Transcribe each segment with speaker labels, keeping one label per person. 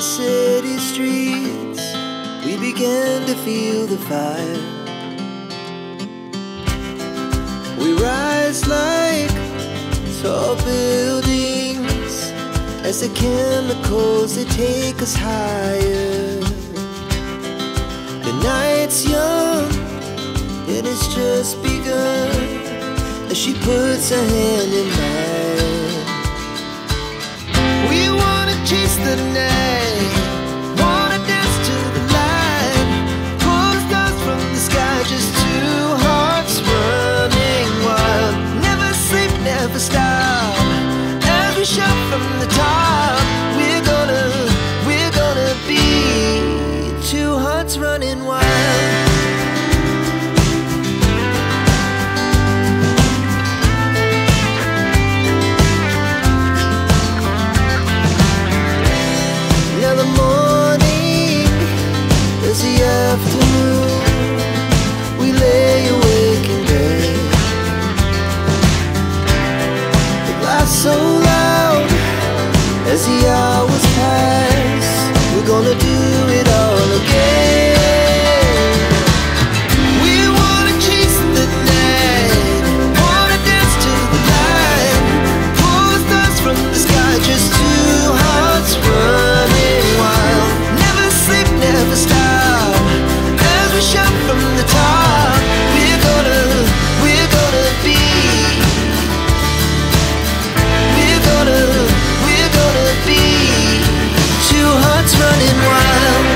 Speaker 1: city streets, we began to feel the fire. We rise like tall buildings as the chemicals they take us higher. The night's young and it's just begun as she puts her hand in mine. We wanna chase the night, wanna dance to the light, pull the stars from the sky, just two hearts running wild. Never sleep, never stop, as we shout from the top. We're gonna be two hearts running wild. The afternoon, we lay awake in bed. The glass so loud as the hours pass. We're gonna do it all again. We wanna chase the night, wanna dance to the light, pull the stars from the sky, just two hearts running wild. Never sleep, never stop, shout from the top. We're gonna be, we're gonna be two hearts running wild.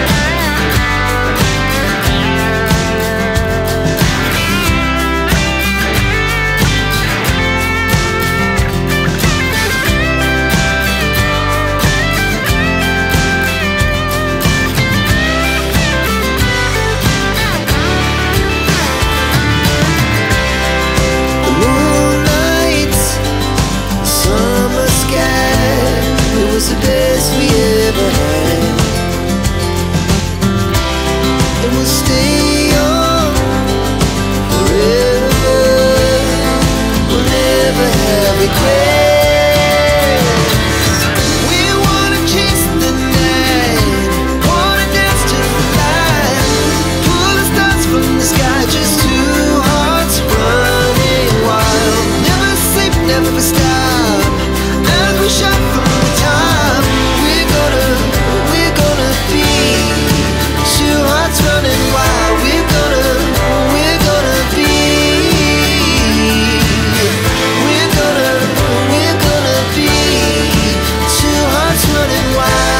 Speaker 1: The best we ever had, and we'll stay on forever. We'll never have regrets. We wanna chase the night, wanna dance to the light, pull the stars from the sky, just two hearts running wild. Never sleep, never stop, as we shout from the top. Running wild, we're gonna be, we're gonna be two hearts running wild.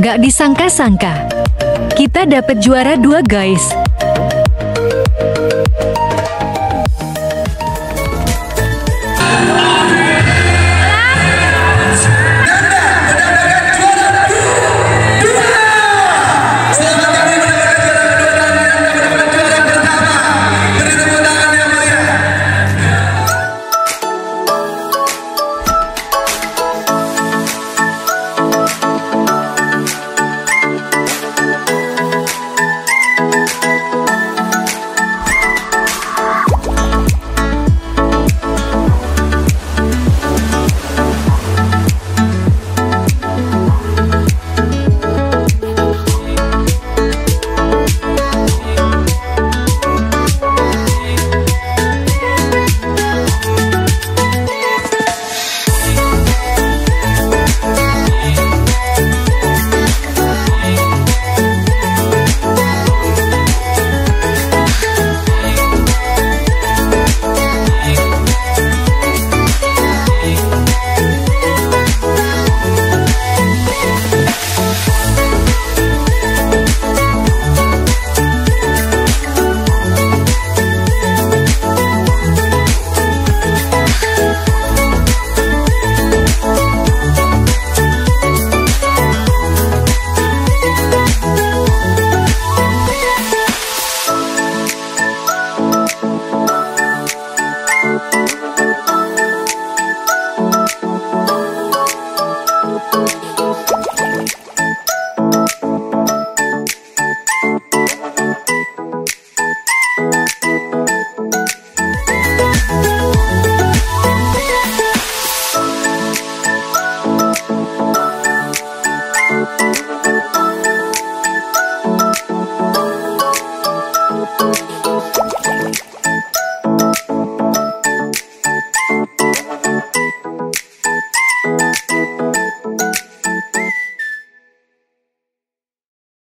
Speaker 2: Gak disangka-sangka, kita dapat juara 2 guys.